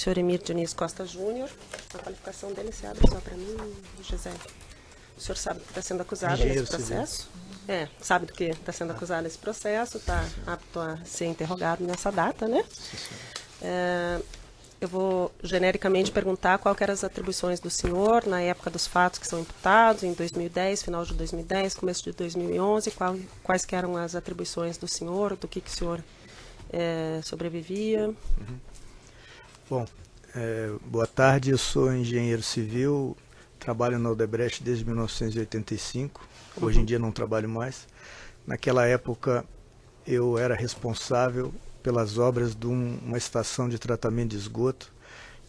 senhor Emir Diniz Costa Júnior. A qualificação dele se abre só para mim, José. O senhor sabe do que está sendo acusado nesse processo? Sabe do que está sendo acusado nesse processo, está apto a ser interrogado nessa data, né? Eu vou genericamente perguntar qual que eram as atribuições do senhor na época dos fatos que são imputados, em 2010, final de 2010, começo de 2011, quais que eram as atribuições do senhor, do que o senhor sobrevivia. Bom, boa tarde, eu sou engenheiro civil, trabalho na Odebrecht desde 1985, hoje em dia não trabalho mais. Naquela época eu era responsável pelas obras de uma estação de tratamento de esgoto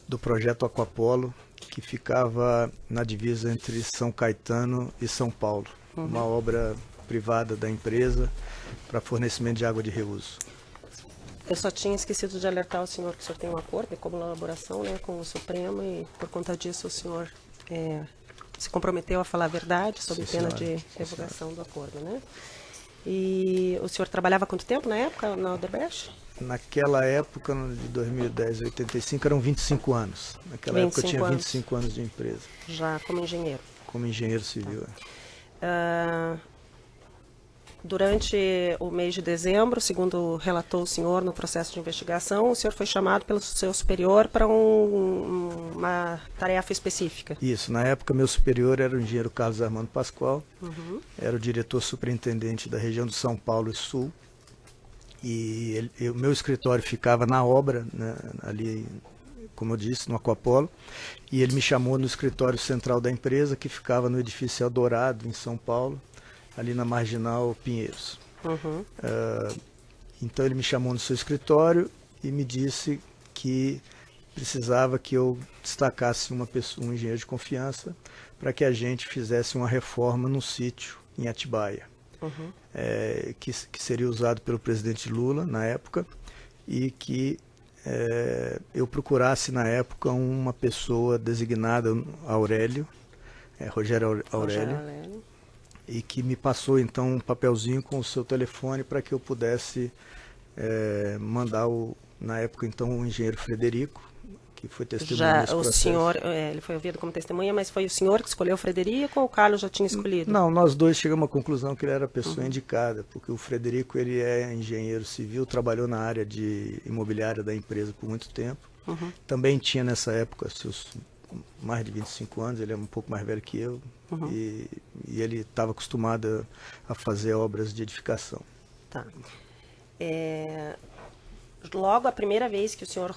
do projeto Aquapolo, que ficava na divisa entre São Caetano e São Paulo. Uma obra privada da empresa para fornecimento de água de reuso. Eu só tinha esquecido de alertar o senhor que o senhor tem um acordo de colaboração, né, com o Supremo, e por conta disso o senhor se comprometeu a falar a verdade sob pena de revogação do acordo, né? E o senhor trabalhava há quanto tempo na época na Odebrecht? Naquela época, de 2010 a 85, eram 25 anos. Naquela época eu tinha 25 anos de empresa. Já como engenheiro? Como engenheiro civil. Durante o mês de dezembro, segundo relatou o senhor no processo de investigação, o senhor foi chamado pelo seu superior para uma tarefa específica. Isso, na época meu superior era o engenheiro Carlos Armando Pascoal, era o diretor superintendente da região de São Paulo e Sul, e o meu escritório ficava na obra, né, ali, como eu disse, no Aquapolo, e ele me chamou no escritório central da empresa, que ficava no edifício Eldorado, em São Paulo, ali na Marginal Pinheiros. Então ele me chamou no seu escritório e me disse que precisava que eu destacasse um engenheiro de confiança para que a gente fizesse uma reforma no sítio em Atibaia, que seria usado pelo presidente Lula na época, e que eu procurasse na época uma pessoa designada Aurélio, Rogério Aurélio, e que me passou então um papelzinho com o seu telefone para que eu pudesse mandar na época então o engenheiro Frederico, que foi testemunha nesse processo. Senhor, ele foi ouvido como testemunha, mas foi o senhor que escolheu o Frederico ou o Carlos já tinha escolhido? Não, nós dois chegamos à conclusão que ele era a pessoa indicada, porque o Frederico ele é engenheiro civil, trabalhou na área de imobiliária da empresa por muito tempo. Também tinha nessa época seus mais de 25 anos, ele é um pouco mais velho que eu, e ele estava acostumado a fazer obras de edificação. Tá. Logo a primeira vez que o senhor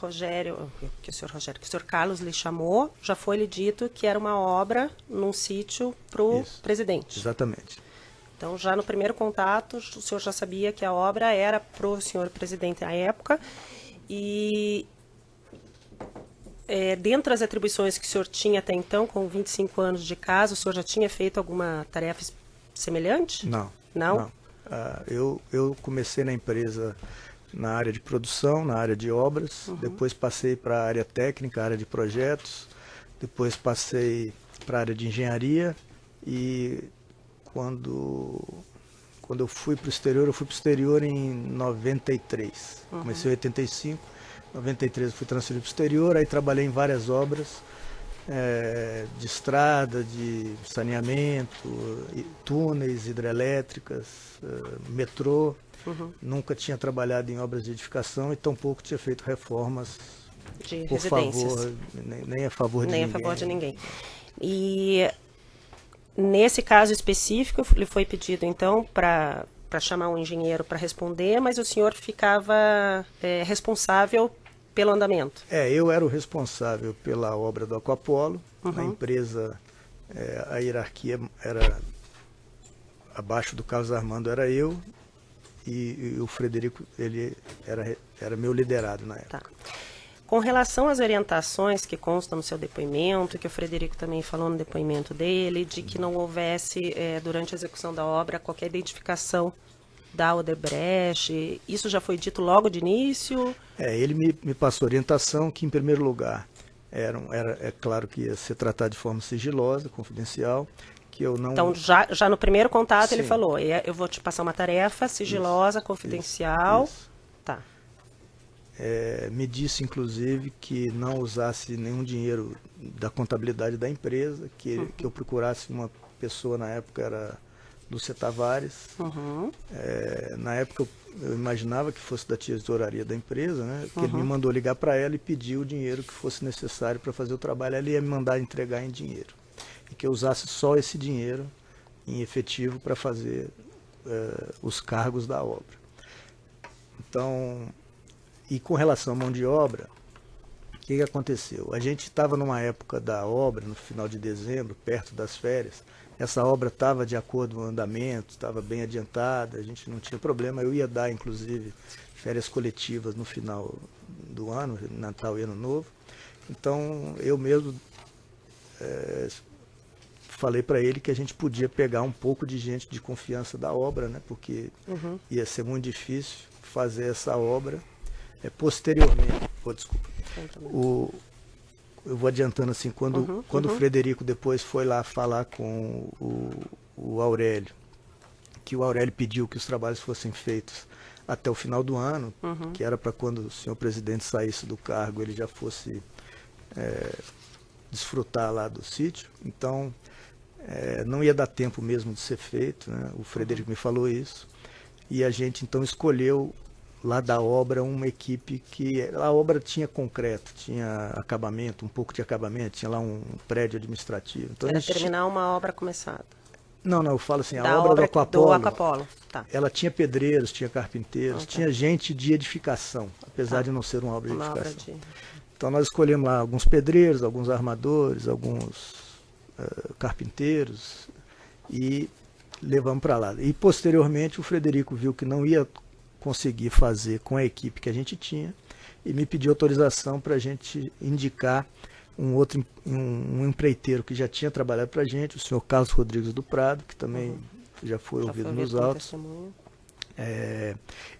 Carlos lhe chamou, já foi lhe dito que era uma obra num sítio para o presidente. Exatamente. Então já no primeiro contato, o senhor já sabia que a obra era para o senhor presidente à época, e dentre as atribuições que o senhor tinha até então, com 25 anos de casa, o senhor já tinha feito alguma tarefa semelhante? Não. Não? Eu comecei na empresa na área de produção, na área de obras, depois passei para a área técnica, área de projetos, depois passei para a área de engenharia, e quando eu fui para o exterior, eu fui para o exterior em 93. Comecei em 85. Em 93 eu fui transferido para o exterior, aí trabalhei em várias obras de estrada, de saneamento, túneis, hidrelétricas, metrô. Nunca tinha trabalhado em obras de edificação e tampouco tinha feito reformas de por residências. Favor, nem a favor de ninguém. Nem a favor de ninguém. E nesse caso específico, lhe foi pedido então para chamar um engenheiro para responder, mas o senhor ficava responsável pelo andamento? Eu era o responsável pela obra do Aquapolo. Na empresa, a hierarquia era abaixo do Carlos Armando, era eu, e o Frederico, ele era meu liderado na época. Tá. Com relação às orientações que constam no seu depoimento, que o Frederico também falou no depoimento dele, de que não houvesse, durante a execução da obra, qualquer identificação da Odebrecht, isso já foi dito logo de início? Ele me passou orientação que, em primeiro lugar, é claro que ia ser tratado de forma sigilosa, confidencial, que eu não... Então, já no primeiro contato ele falou, eu vou te passar uma tarefa sigilosa, confidencial. Isso. Tá. me disse, inclusive, que não usasse nenhum dinheiro da contabilidade da empresa, que eu procurasse uma pessoa, na época era Lúcia Tavares. Na época eu imaginava que fosse da tesouraria da empresa, né? Que ele me mandou ligar para ela e pedir o dinheiro que fosse necessário para fazer o trabalho. Ela ia me mandar entregar em dinheiro. E que eu usasse só esse dinheiro em efetivo para fazer os cargos da obra. Então, e com relação à mão de obra, o que aconteceu? A gente estava numa época da obra, no final de dezembro, perto das férias. Essa obra estava de acordo com o andamento, estava bem adiantada, a gente não tinha problema. Eu ia dar, inclusive, férias coletivas no final do ano, Natal e Ano Novo. Então, eu mesmo falei para ele que a gente podia pegar um pouco de gente de confiança da obra, né? Porque ia ser muito difícil fazer essa obra posteriormente. Desculpa. Eu vou adiantando assim, quando o Frederico depois foi lá falar com o Aurélio, que o Aurélio pediu que os trabalhos fossem feitos até o final do ano, que era para quando o senhor presidente saísse do cargo, ele já fosse desfrutar lá do sítio. Então, não ia dar tempo mesmo de ser feito, né? O Frederico me falou isso. E a gente então escolheu lá da obra uma equipe que a obra tinha concreto, tinha acabamento, um pouco de acabamento, tinha lá um prédio administrativo. Então, era terminar uma obra começada. Não, eu falo assim, a obra do Aquapolo. Tá. Ela tinha pedreiros, tinha carpinteiros, tinha gente de edificação, apesar de não ser uma obra de edificação. Então nós escolhemos lá alguns pedreiros, alguns armadores, alguns carpinteiros e levamos para lá. E posteriormente o Frederico viu que não ia conseguir fazer com a equipe que a gente tinha e me pediu autorização para a gente indicar um empreiteiro que já tinha trabalhado para a gente, o senhor Carlos Rodrigues do Prado, que também já foi ouvido nos autos.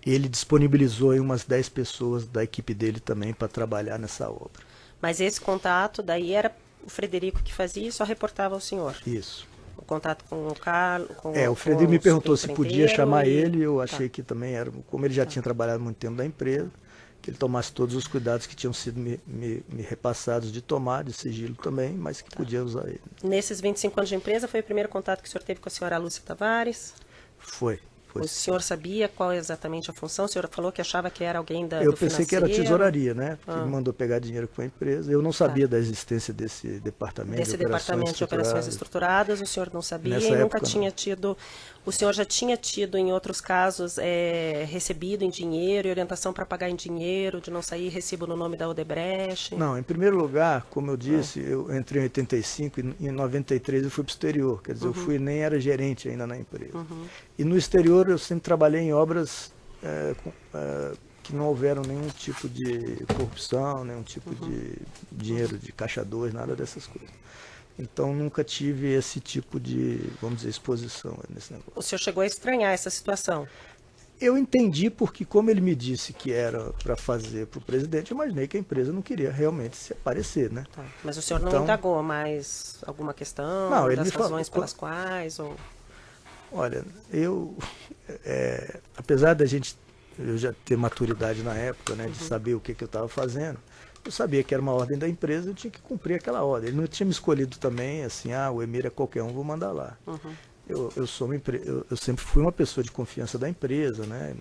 Ele disponibilizou aí umas 10 pessoas da equipe dele também para trabalhar nessa obra. Mas esse contato daí era o Frederico que fazia e só reportava ao senhor? Isso. O contato com o Carlos... o Frederico me perguntou se podia chamar ele, eu achei que também era, como ele já tinha trabalhado muito tempo da empresa, que ele tomasse todos os cuidados que tinham sido me repassados de tomar, de sigilo também, mas que podia usar ele. Nesses 25 anos de empresa, foi o primeiro contato que o senhor teve com a senhora Lúcia Tavares? Foi. O senhor sabia qual é exatamente a função? O senhor falou que achava que era alguém do Eu pensei que era tesouraria, né? Que me mandou pegar dinheiro com a empresa. Eu não sabia da existência desse departamento de operações estruturadas. O senhor não sabia e nunca tinha tido... O senhor já tinha tido, em outros casos, recebido em dinheiro e orientação para pagar em dinheiro, de não sair recibo no nome da Odebrecht? Não, em primeiro lugar, como eu disse, eu entrei em 85 e em 93 eu fui para o exterior. Quer dizer, eu nem era gerente ainda na empresa. E no exterior eu sempre trabalhei em obras que não houveram nenhum tipo de corrupção, nenhum tipo de dinheiro de caixa 2, nada dessas coisas. Então nunca tive esse tipo de, vamos dizer, exposição nesse negócio. O senhor chegou a estranhar essa situação? Eu entendi porque, como ele me disse que era para fazer para o presidente, eu imaginei que a empresa não queria realmente se aparecer, né? Tá. Mas o senhor não indagou mais alguma questão das razões pelas quais? Ou... Olha, apesar eu já ter maturidade na época, né, de saber o que eu estava fazendo, eu sabia que era uma ordem da empresa, eu tinha que cumprir aquela ordem. Ele não tinha me escolhido também, assim, o Emir é qualquer um, vou mandar lá. Eu sempre fui uma pessoa de confiança da empresa, né,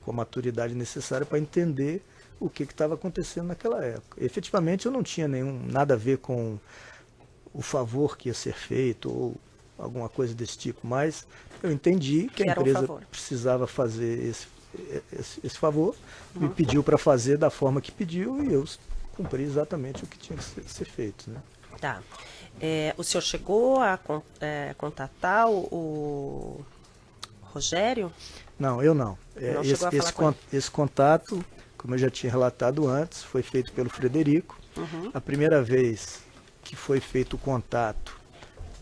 com a maturidade necessária para entender o que estava acontecendo naquela época. Efetivamente, eu não tinha nada a ver com o favor que ia ser feito ou alguma coisa desse tipo, mas eu entendi que a empresa precisava fazer esse favor, me pediu para fazer da forma que pediu e eu cumpri exatamente o que tinha que ser feito, né? Tá. O senhor chegou a contatar o Rogério? Não, eu não. Esse contato, como eu já tinha relatado antes, foi feito pelo Frederico. A primeira vez que foi feito o contato,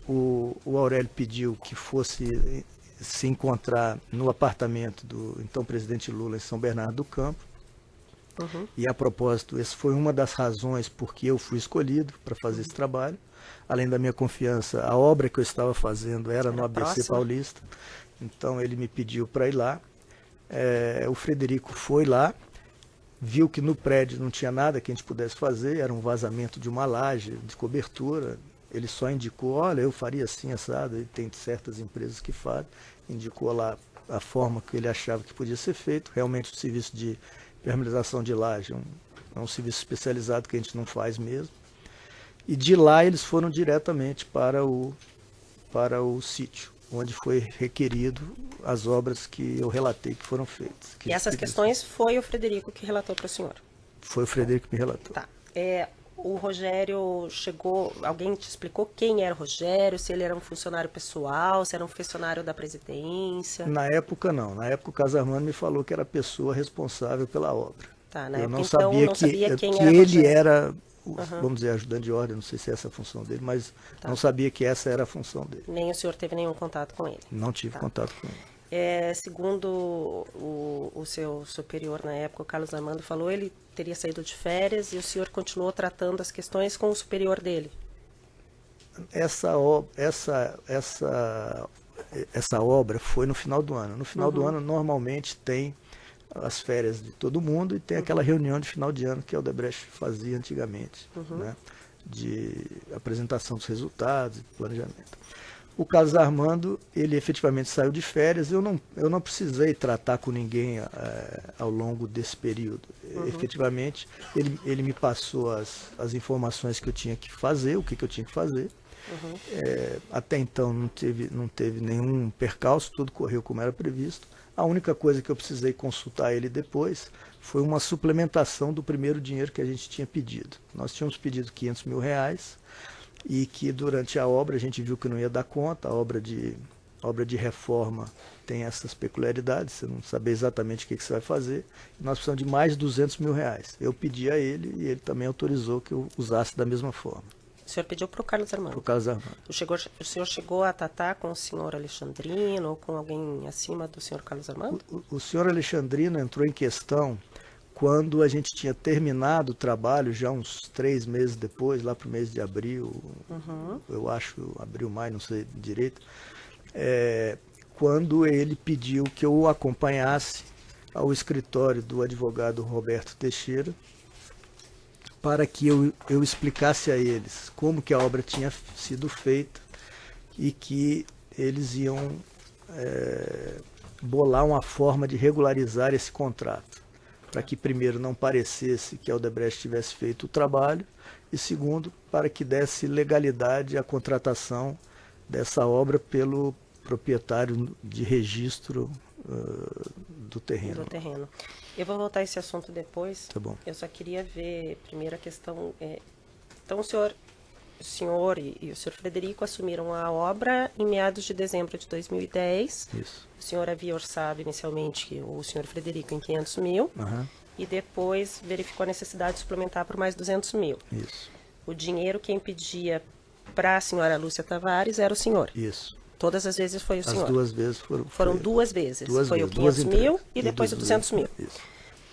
o Aurélio pediu que fosse se encontrar no apartamento do então presidente Lula em São Bernardo do Campo. E a propósito, essa foi uma das razões porque eu fui escolhido para fazer esse trabalho. Além da minha confiança, a obra que eu estava fazendo era no ABC próximo. Paulista. Então ele me pediu para ir lá. O Frederico foi lá viu que no prédio não tinha nada que a gente pudesse fazer, era um vazamento de uma laje de cobertura. Ele só indicou, olha, eu faria assim, assado, e tem certas empresas que fazem, indicou lá a forma que ele achava que podia ser feito. Realmente o serviço de permeabilização de laje é um serviço especializado que a gente não faz mesmo. E de lá eles foram diretamente para o sítio, onde foi requerido as obras que eu relatei que foram feitas. E essas questões foi o Frederico que relatou para o senhor? Foi o Frederico que me relatou. Tá. O Rogério chegou, alguém te explicou quem era o Rogério, se ele era um funcionário pessoal, se era um funcionário da presidência? Na época não, na época o Carlos Armando me falou que era a pessoa responsável pela obra. Tá, na eu época não então sabia não sabia quem que era ele Rogério. era, vamos dizer, ajudante de ordem, não sei se é essa a função dele, mas Tá. não sabia que essa era a função dele. Nem o senhor teve nenhum contato com ele? Não tive Tá. contato com ele. Segundo o seu superior na época, o Carlos Armando falou, ele teria saído de férias e o senhor continuou tratando as questões com o superior dele? Essa obra foi no final do ano. No final do ano, normalmente, tem as férias de todo mundo e tem aquela reunião de final de ano que a Odebrecht fazia antigamente, né, de apresentação dos resultados e planejamento. O Carlos Armando, ele efetivamente saiu de férias. Eu não precisei tratar com ninguém ao longo desse período. Efetivamente, ele me passou as informações que eu tinha que fazer, o que eu tinha que fazer. Até então não teve nenhum percalço, tudo correu como era previsto. A única coisa que eu precisei consultar ele depois foi uma suplementação do primeiro dinheiro que a gente tinha pedido. Nós tínhamos pedido R$500 mil e que durante a obra a gente viu que não ia dar conta. A obra de reforma tem essas peculiaridades, você não sabe exatamente o que você vai fazer. Nós precisamos de mais de R$200 mil. Eu pedi a ele e ele também autorizou que eu usasse da mesma forma. O senhor pediu para o Carlos Armando? Para o Carlos Armando. O senhor chegou a tratar com o senhor Alexandrino ou com alguém acima do senhor Carlos Armando? O senhor Alexandrino entrou em questão quando a gente tinha terminado o trabalho, já uns 3 meses depois, lá para o mês de abril, eu acho, abril, maio, não sei direito, quando ele pediu que eu o acompanhasse ao escritório do advogado Roberto Teixeira, para que eu explicasse a eles como que a obra tinha sido feita e que eles iam bolar uma forma de regularizar esse contrato, para que primeiro não parecesse que a Odebrecht tivesse feito o trabalho e segundo, para que desse legalidade à contratação dessa obra pelo proprietário de registro do terreno. Eu vou voltar a esse assunto depois. Tá bom. Eu só queria ver primeiro a questão. Então o senhor e o senhor Frederico assumiram a obra em meados de dezembro de 2010. Isso. O senhor havia orçado inicialmente o senhor Frederico em R$500 mil e depois verificou a necessidade de suplementar por mais R$200 mil. Isso. O dinheiro quem pedia para a senhora Lúcia Tavares era o senhor. Isso. Todas as vezes foi o senhor? As 2 vezes foram 2 vezes. Foi o 500 mil e depois o 200 mil. Isso.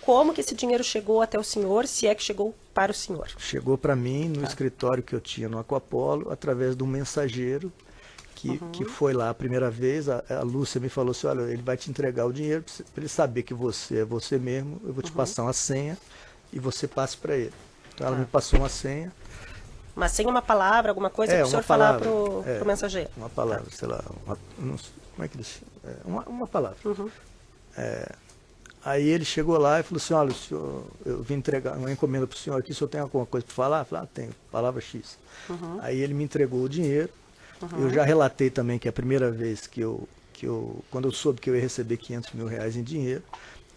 Como que esse dinheiro chegou até o senhor, se é que chegou para o senhor? Chegou para mim no escritório que eu tinha no Aquapolo, através de um mensageiro que foi lá a primeira vez. A Lúcia me falou assim, olha, ele vai te entregar o dinheiro, para ele saber que você é você mesmo, eu vou te passar uma senha e você passe para ele. Então ela me passou uma senha. Mas sem uma palavra, alguma coisa para o senhor falar para o mensageiro? Uma palavra, sei lá, não sei, como é que eles... uma palavra. Aí ele chegou lá e falou assim, olha, senhor, eu vim entregar uma encomenda para o senhor aqui, o senhor tem alguma coisa para falar? Eu falei, tenho, palavra X. Aí ele me entregou o dinheiro. Eu já relatei também que a primeira vez quando eu soube que eu ia receber R$500 mil em dinheiro,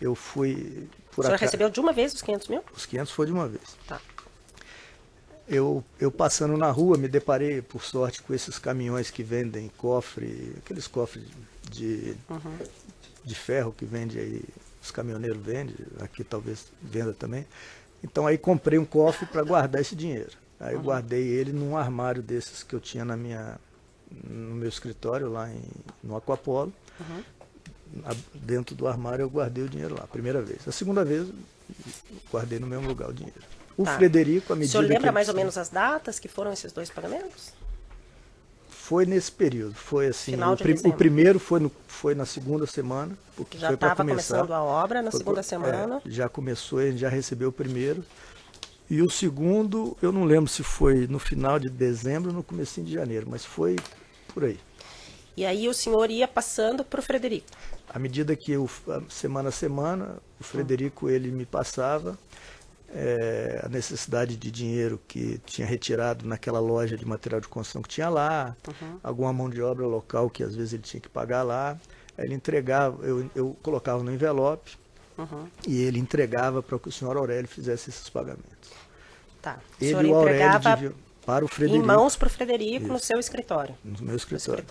eu fui... O senhor recebeu de uma vez os 500 mil? Os 500 foi de uma vez. Tá. Eu passando na rua, me deparei, por sorte, com esses caminhões que vendem cofre, aqueles cofres de ferro que vende aí, os caminhoneiros vendem, aqui talvez venda também. Então aí comprei um cofre para guardar esse dinheiro. Aí eu guardei ele num armário desses que eu tinha no meu escritório lá no Aquapolo. Dentro do armário eu guardei o dinheiro lá, a primeira vez. A segunda vez, guardei no mesmo lugar o dinheiro. O Frederico, à medida que... O senhor lembra que mais ou menos as datas que foram esses 2 pagamentos? Foi nesse período, foi assim, Final de o dezembro. primeiro foi na segunda semana, porque Já foi para estava começar. começando a obra na segunda semana. Já começou, a gente já recebeu o primeiro. E o segundo, eu não lembro se foi no final de dezembro ou no comecinho de janeiro, mas foi por aí. E aí o senhor ia passando para o Frederico. À medida que semana a semana, o Frederico ele me passava a necessidade de dinheiro que tinha retirado naquela loja de material de construção que tinha lá, alguma mão de obra local que às vezes ele tinha que pagar lá. Aí ele entregava, eu colocava no envelope e ele entregava para que o senhor Aurélio fizesse esses pagamentos. Tá. O Ele senhor e o Aurélio entregava para o Frederico. em mãos para o Frederico no Isso. seu escritório. No meu escritório.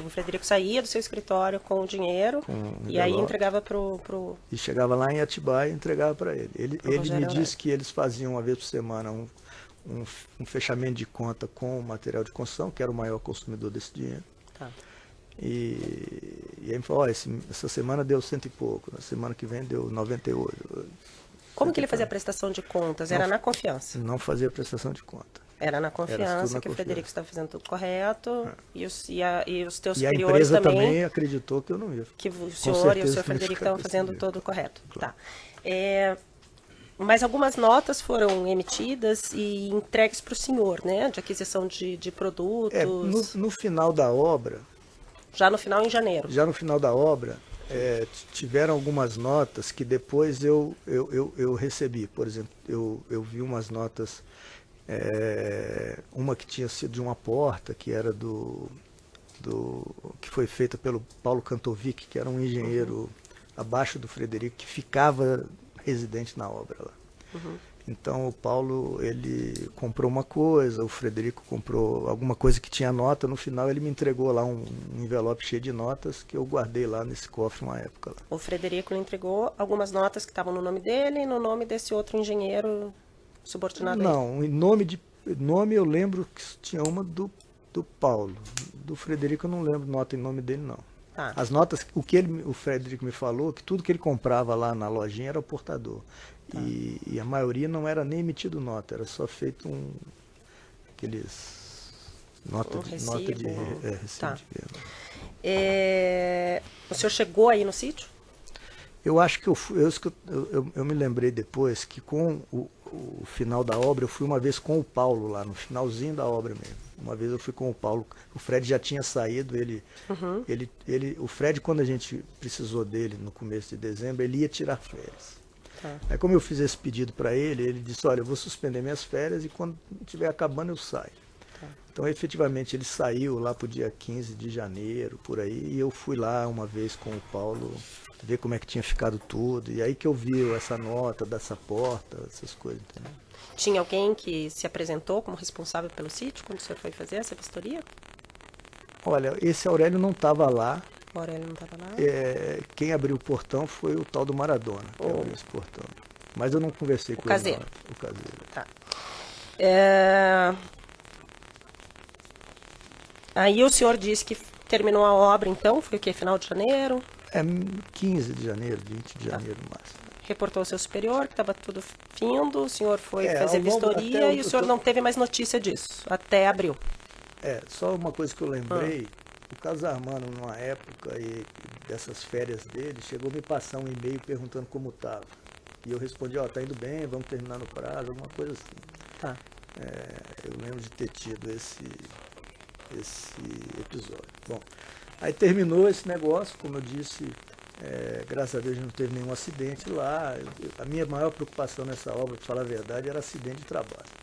O Frederico saía do seu escritório com o dinheiro e aí entregava para o... E chegava lá em Atibaia e entregava para ele. Ele me Rogério disse que eles faziam uma vez por semana um fechamento de conta com o material de construção, que era o maior consumidor desse dinheiro. Tá. E aí me falou, ó, essa semana deu 100 e pouco, na semana que vem deu 98. Como que ele fazia a prestação de contas? Era na confiança. Não fazia prestação de conta. Era na Era tudo confiança na que o confiança. Frederico estava fazendo tudo correto e os teus E a superiores empresa também, também acreditou que eu não ia. que o Com senhor e o certeza seu que não ia Frederico ficar estavam com esse fazendo dinheiro. todo correto. Tá. Mas algumas notas foram emitidas e entregues para o senhor, né? De aquisição de produtos. No final da obra, Já no final, em janeiro. já no final da obra, tiveram algumas notas que depois eu recebi. Por exemplo, eu vi umas notas, uma que tinha sido de uma porta, que era que foi feita pelo Paulo Cantovic, que era um engenheiro abaixo do Frederico, que ficava residente na obra lá. Então o Paulo, ele comprou uma coisa, o Frederico comprou alguma coisa que tinha nota, no final ele me entregou lá um envelope cheio de notas que eu guardei lá nesse cofre uma época lá. O Frederico lhe entregou algumas notas que estavam no nome dele e no nome desse outro engenheiro subordinado a ele. Não, em nome eu lembro que tinha uma do Paulo. Do Frederico eu não lembro nota em nome dele, não. Tá. As notas, o Frederico me falou, que tudo que ele comprava lá na lojinha era o portador. Tá. E a maioria não era nem emitido nota, era só feito nota de recibo Tá. de venda. O senhor chegou aí no sítio? Eu acho que eu me lembrei depois que com o final da obra, eu fui uma vez com o Paulo lá, no finalzinho da obra mesmo. Uma vez eu fui com o Paulo, o Fred já tinha saído, o Fred, quando a gente precisou dele no começo de dezembro, ele ia tirar férias. Tá. Aí como eu fiz esse pedido para ele disse, olha, eu vou suspender minhas férias e quando estiver acabando eu saio. Tá. Então efetivamente ele saiu lá pro dia 15 de janeiro, por aí, e eu fui lá uma vez com o Paulo ver como é que tinha ficado tudo, e aí que eu vi essa nota dessa porta, essas coisas. Entendeu? Tinha alguém que se apresentou como responsável pelo sítio quando o senhor foi fazer essa vistoria? Olha, esse Aurélio não estava lá. O Aurélio não estava lá? Quem abriu o portão foi o tal do Maradona, que abriu esse portão. Mas eu não conversei com caseiro. ele. O caseiro. Tá. Aí o senhor disse que terminou a obra, então, foi o quê? Final de janeiro? 15 de janeiro, 20 de janeiro no máximo. Reportou ao seu superior que estava tudo findo, o senhor foi fazer ao longo- vistoria até e o senhor não teve mais notícia disso, até abril. Só uma coisa que eu lembrei, o Casarmano, numa época dessas férias dele, chegou a me passar um e-mail perguntando como estava. E eu respondi, tá indo bem, vamos terminar no prazo, alguma coisa assim. Tá. Eu lembro de ter tido esse episódio. Bom, aí terminou esse negócio, como eu disse, graças a Deus não teve nenhum acidente lá. A minha maior preocupação nessa obra, para falar a verdade, era acidente de trabalho.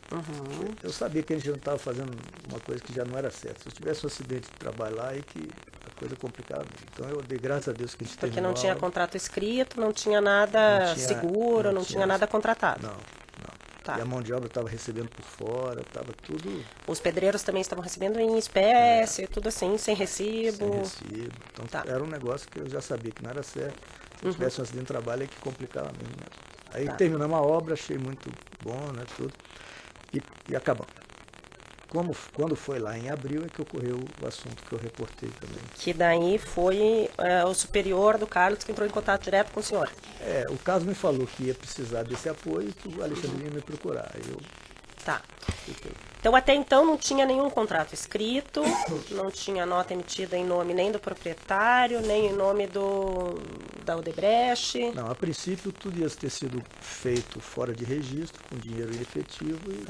Eu sabia que a gente não estava fazendo uma coisa que já não era certa. Se eu tivesse um acidente de trabalho lá, aí que a coisa complicava. Então eu dei graças a Deus que a gente Porque terminou não tinha contrato escrito, não tinha nada seguro, não tinha nada contratado. Não. Tá. E a mão de obra estava recebendo por fora, estava tudo Os pedreiros também estavam recebendo em espécie, tudo assim, sem recibo. sem recibo. Então Tá. era um negócio que eu já sabia que não era certo. Se tivesse um acidente de trabalho, é que complicava mesmo. Aí terminamos a obra, achei muito bom, né, tudo. E acabamos. Quando foi lá em abril é que ocorreu o assunto que eu reportei também. Que daí foi o superior do Carlos que entrou em contato direto com o senhor. O caso me falou que ia precisar desse apoio e que o Alexandre ia me procurar. Aí eu Tá. Então, até então, não tinha nenhum contrato escrito, não tinha nota emitida em nome nem do proprietário, nem em nome da Odebrecht. Não, a princípio tudo ia ter sido feito fora de registro, com dinheiro em efetivo, e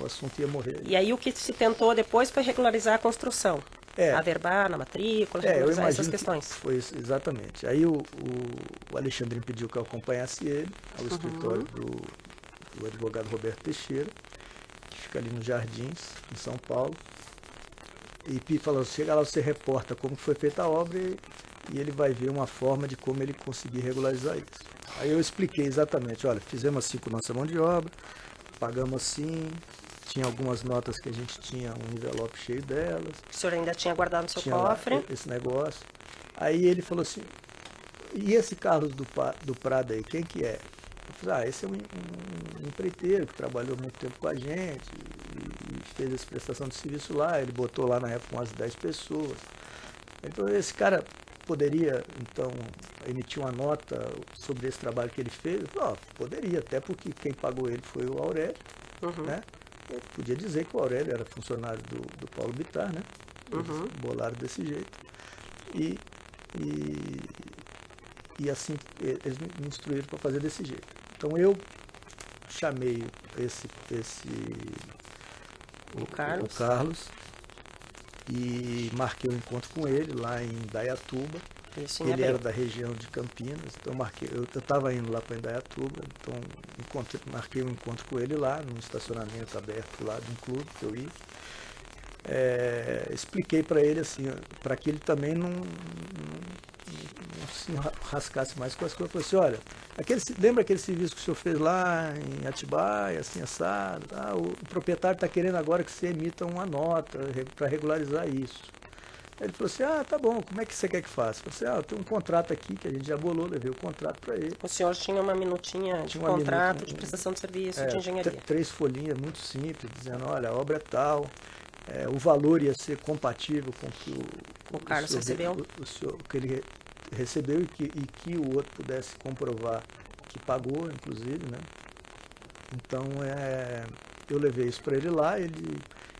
o assunto ia morrer. E aí o que se tentou depois foi regularizar a construção. Averbar na matrícula, regularizar essas questões. Foi exatamente. Aí o Alexandrino pediu que eu acompanhasse ele ao escritório do advogado Roberto Teixeira, que fica ali nos Jardins, em São Paulo. E falou, chega lá, você reporta como foi feita a obra e ele vai ver uma forma de como ele conseguir regularizar isso. Aí eu expliquei exatamente, olha, fizemos assim com nossa mão de obra, pagamos assim, tinha algumas notas que a gente tinha um envelope cheio delas. O senhor ainda tinha guardado no seu cofre? Esse negócio. Aí ele falou assim, e esse Carlos do Prado aí, quem que é? Eu falei, esse é um empreiteiro que trabalhou muito tempo com a gente e fez essa prestação de serviço lá, ele botou lá na época umas 10 pessoas. Então esse cara poderia, então, emitir uma nota sobre esse trabalho que ele fez? Eu falei, poderia, até porque quem pagou ele foi o Aurélio, né? Eu podia dizer que o Aurélio era funcionário do Paulo Bittar, né? Eles bolaram desse jeito. E assim, eles me instruíram para fazer desse jeito. Então eu chamei o Carlos e marquei um encontro com ele lá em Indaiatuba. Ele era da região de Campinas, então eu estava indo lá para Indaiatuba, então marquei um encontro com ele lá, num estacionamento aberto lá de um clube que eu ia. Expliquei para ele assim, para que ele também não se rascasse mais com as coisas. Eu falei assim, olha, lembra aquele serviço que o senhor fez lá em Atibaia, assim, assado? O proprietário está querendo agora que você emita uma nota para regularizar isso. Aí ele falou assim, tá bom, como é que você quer que faça? Eu falei assim, eu tenho um contrato aqui que a gente já bolou, levei o contrato para ele. O senhor tinha uma minutinha de contrato, de prestação de serviço, de engenharia. 3 folhinhas muito simples, dizendo, olha, a obra é tal, o valor ia ser compatível com o que o Carlos recebeu. Que ele recebeu e que o outro pudesse comprovar que pagou, inclusive, né? Então, eu levei isso para ele lá,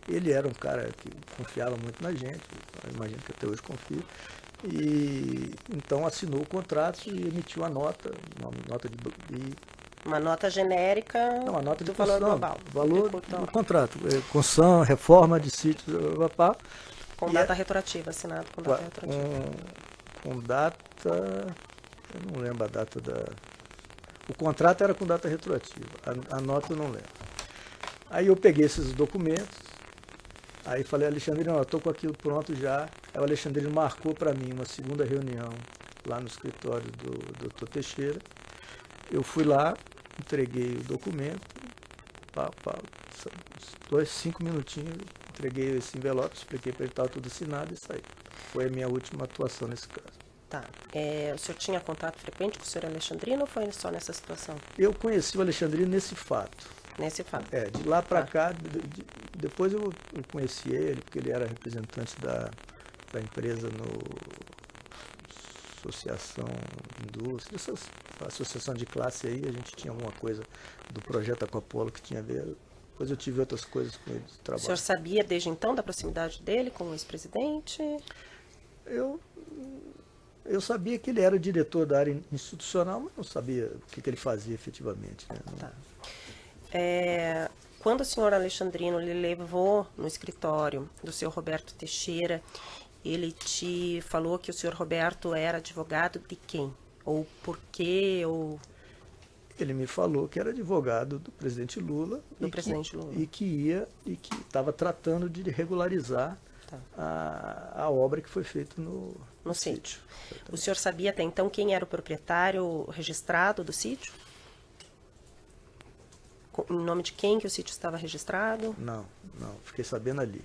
ele era um cara que confiava muito na gente, eu imagino que até hoje confio, e então assinou o contrato e emitiu uma nota de uma nota genérica do valor global. Valor do contrato, construção, reforma de sítios, com data retroativa, assinado com data retroativa. Com data, eu não lembro a data o contrato era com data retroativa, a nota eu não lembro. Aí eu peguei esses documentos, aí falei, Alexandrino, eu estou com aquilo pronto já. Aí o Alexandrino marcou para mim uma segunda reunião lá no escritório do Dr. Teixeira. Eu fui lá, entreguei o documento, 5 minutinhos, entreguei esse envelope, expliquei para ele que estava tudo assinado e saí. Foi a minha última atuação nesse caso. Tá. O senhor tinha contato frequente com o senhor Alexandrino ou foi só nessa situação? Eu conheci o Alexandrino nesse fato. Nesse fato. De lá para cá, depois eu conheci ele, porque ele era representante da empresa no Associação Indústria, essa associação de classe aí, a gente tinha alguma coisa do projeto Aquapolo que tinha a ver. Depois eu tive outras coisas com ele de trabalho. O senhor sabia desde então da proximidade dele com o ex-presidente? Eu sabia que ele era o diretor da área institucional, mas não sabia o que ele fazia efetivamente. Né? Tá. Quando o senhor Alexandrino lhe levou no escritório do senhor Roberto Teixeira, ele te falou que o senhor Roberto era advogado de quem? Ou por quê? Ele me falou que era advogado do presidente Lula. E que estava tratando de regularizar a obra que foi feita no sítio. O senhor sabia até então quem era o proprietário registrado do sítio? Em nome de quem que o sítio estava registrado? Não, fiquei sabendo ali.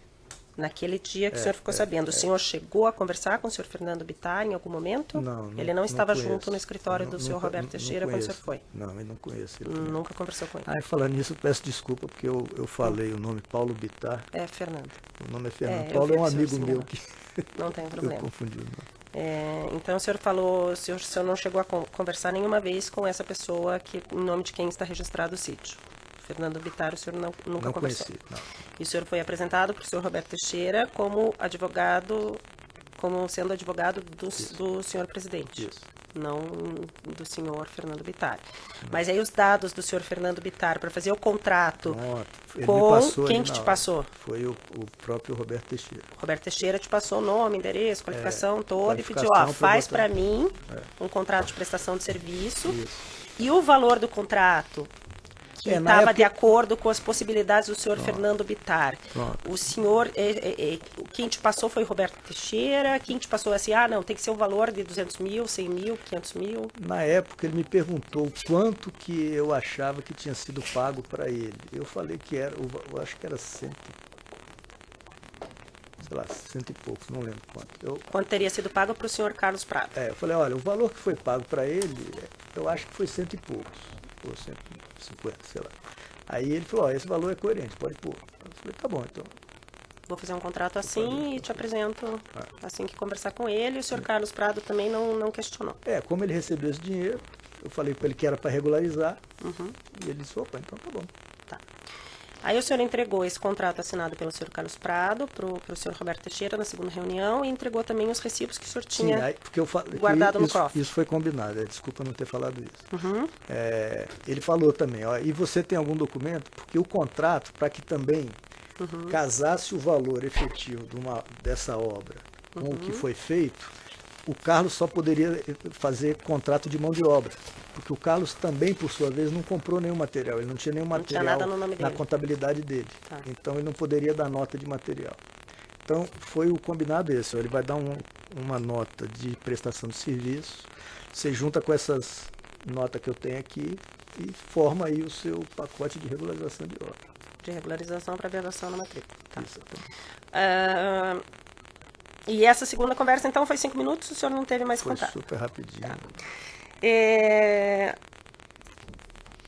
Naquele dia que o senhor ficou sabendo, o senhor chegou a conversar com o senhor Fernando Bittar em algum momento? Não. Ele não estava junto no escritório do senhor Roberto Teixeira quando o senhor foi? Não, eu não conheço ele. Nunca conversou com ele? Falando nisso, eu peço desculpa, porque eu falei o nome Paulo Bittar. É Fernando. O nome é Fernando. Paulo é um amigo meu que... Não tem problema. Eu confundi o nome. Então o senhor falou, o senhor não chegou a conversar nenhuma vez com essa pessoa que, em nome de quem está registrado o sítio? Fernando Bittar, o senhor nunca Não conversou? conheci, não. E o senhor foi apresentado para o senhor Roberto Teixeira como advogado, como sendo advogado do senhor presidente? Isso. Não do senhor Fernando Bittar. Mas aí os dados do senhor Fernando Bittar para fazer o contrato Ele com me passou quem ali que na te hora. passou? Foi o próprio Roberto Teixeira. Roberto Teixeira te passou nome, endereço, qualificação toda e pediu, qualificação pra faz botar. para mim um contrato de prestação de serviço Isso. e o valor do contrato que na estava época- de acordo com as possibilidades do senhor Fernando Bittar. Pronto. O senhor, quem te passou foi Roberto Teixeira, quem te passou assim, não, tem que ser um valor de 200 mil, 100 mil, 500 mil. Na época ele me perguntou quanto que eu achava que tinha sido pago para ele. Eu falei que era, eu acho que era cento e poucos, não lembro quanto. Quanto teria sido pago para o senhor Carlos Prado? Eu falei, olha, o valor que foi pago para ele, eu acho que foi cento e poucos, ou 150, sei lá. Aí ele falou, esse valor é coerente, pode pôr. Eu falei, tá bom, então. Vou fazer um contrato assim e te apresento assim que conversar com ele. E o senhor Carlos Prado também não questionou. Como ele recebeu esse dinheiro, eu falei para ele que era para regularizar, e ele disse, opa, então tá bom. Tá. Aí o senhor entregou esse contrato assinado pelo senhor Carlos Prado para o senhor Roberto Teixeira na segunda reunião e entregou também os recibos que o senhor tinha porque eu guardado no cofre. Isso foi combinado, desculpa não ter falado isso. Ele falou também, e você tem algum documento? Porque o contrato, para que também casasse o valor efetivo dessa obra com o que foi feito, o Carlos só poderia fazer contrato de mão de obra. Porque o Carlos também, por sua vez, não comprou nenhum material. Ele não tinha nenhum material nada no nome na dele. contabilidade dele. Tá. Então ele não poderia dar nota de material. Então foi o combinado esse. Ele vai dar uma nota de prestação de serviço. Você junta com essas notas que eu tenho aqui e forma aí o seu pacote de regularização de obra. De regularização para aberração na matrícula. Tá. Exatamente. E essa segunda conversa, então, foi 5 minutos? O senhor não teve mais Foi contato? super rapidinho. Tá.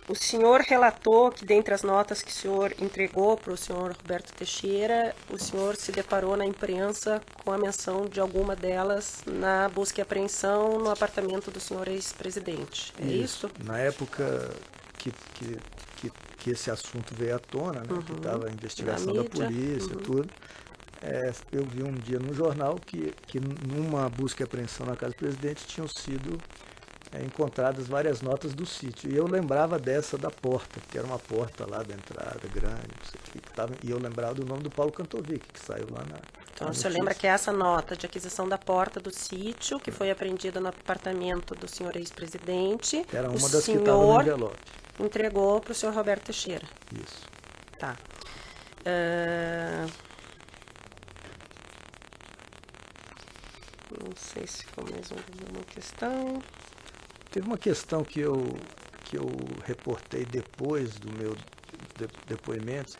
O senhor relatou que, dentre as notas que o senhor entregou para o senhor Roberto Teixeira, o senhor se deparou na imprensa com a menção de alguma delas na busca e apreensão no apartamento do senhor ex-presidente. É isso? Na época que esse assunto veio à tona, né, que estava a investigação da polícia, tudo, eu vi um dia no jornal que numa busca e apreensão na casa do presidente tinham sido encontradas várias notas do sítio. E eu lembrava dessa da porta, que era uma porta lá da entrada, grande, não sei o que, e eu lembrava do nome do Paulo Cantovic, que saiu lá na... Então, o senhor lembra que essa nota de aquisição da porta do sítio, que foi apreendida no apartamento do senhor ex-presidente, era uma das que estava no envelope. Entregou para o senhor Roberto Teixeira. Isso. Tá. Não sei se ficou mais alguma questão. Teve uma questão que eu reportei depois do meu depoimento,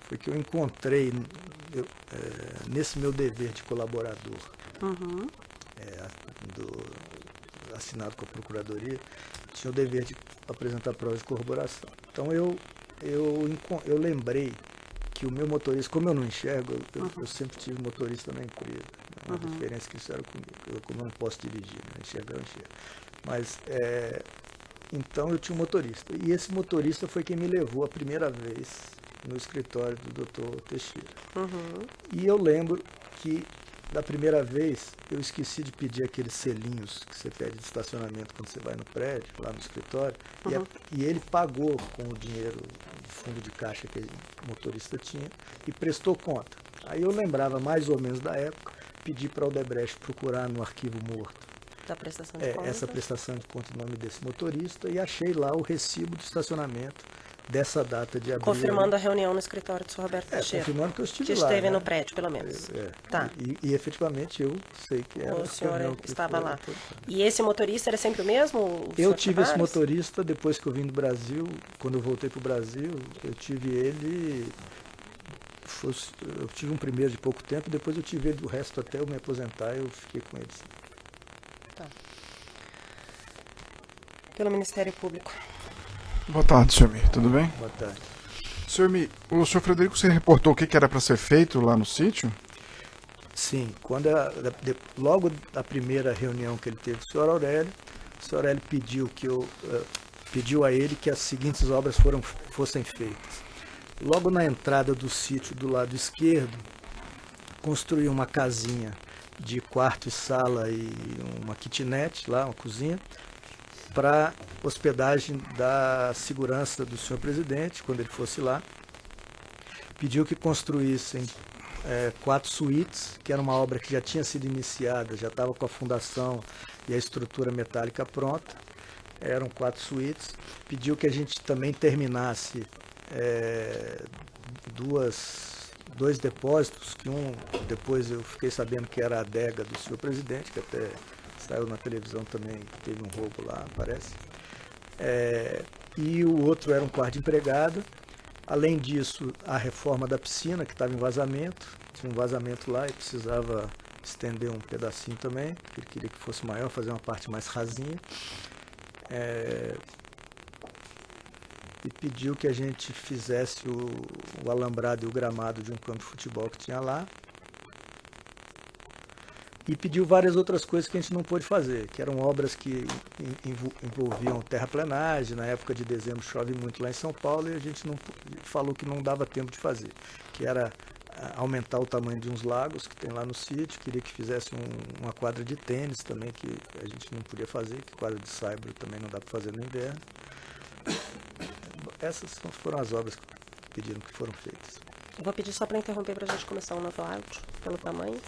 foi que eu encontrei nesse meu dever de colaborador, assinado com a Procuradoria, tinha o dever de apresentar provas de corroboração. Então eu lembrei que o meu motorista, como eu não enxergo, eu sempre tive motorista na empresa. Uma diferença que fizeram comigo. Como eu não posso dirigir, né? Enxergar, eu enxergo. Mas, então eu tinha um motorista. E esse motorista foi quem me levou a primeira vez no escritório do Dr. Teixeira. E eu lembro que, da primeira vez, eu esqueci de pedir aqueles selinhos que você pede de estacionamento quando você vai no prédio, lá no escritório. E ele pagou com o dinheiro de fundo de caixa que o motorista tinha e prestou conta. Aí eu lembrava mais ou menos da época, pedi para o Odebrecht procurar no arquivo morto Da prestação de contas. essa prestação de conta em nome desse motorista e achei lá o recibo de estacionamento dessa data de abril. Confirmando a reunião no escritório do senhor Roberto Teixeira. Confirmando que eu estive que lá. esteve né? no prédio, pelo menos. Tá. E efetivamente eu sei que era O senhor que estava foi, lá. E esse motorista era sempre o mesmo? Eu tive esse motorista depois que eu vim do Brasil. Quando eu voltei para o Brasil, eu tive ele... Eu tive um primeiro de pouco tempo, depois eu tive ele do resto até eu me aposentar, eu fiquei com ele. Tá. Pelo Ministério Público. Boa tarde, senhor Mi. Tudo bem? Boa tarde. Senhor Mi, o senhor Frederico, você reportou o que era para ser feito lá no sítio? Sim, logo da primeira reunião que ele teve com o senhor Aurélio pediu que eu pediu a ele que as seguintes obras fossem feitas. Logo na entrada do sítio do lado esquerdo, construiu uma casinha de quarto e sala e uma kitnet lá, uma cozinha, para hospedagem da segurança do senhor presidente, quando ele fosse lá. Pediu que construíssem 4 suítes, que era uma obra que já tinha sido iniciada, já estava com a fundação e a estrutura metálica pronta. Eram 4 suítes. Pediu que a gente também terminasse 2 depósitos, que depois eu fiquei sabendo que era a adega do senhor presidente, que até saiu na televisão também, teve um roubo lá, parece. E o outro era um quarto de empregada. Além disso, a reforma da piscina, que estava em vazamento, tinha um vazamento lá e precisava estender um pedacinho também, porque ele queria que fosse maior, fazer uma parte mais rasinha. E pediu que a gente fizesse o alambrado e o gramado de um campo de futebol que tinha lá. E pediu várias outras coisas que a gente não pôde fazer, que eram obras que envolviam terraplenagem. Na época de dezembro chove muito lá em São Paulo e a gente falou que não dava tempo de fazer, que era aumentar o tamanho de uns lagos que tem lá no sítio, queria que fizesse uma quadra de tênis também, que a gente não podia fazer, que quadra de saibro também não dá para fazer no inverno. Essas foram as obras que pediram que foram feitas. Eu vou pedir só para interromper para a gente começar um novo áudio, pelo tamanho.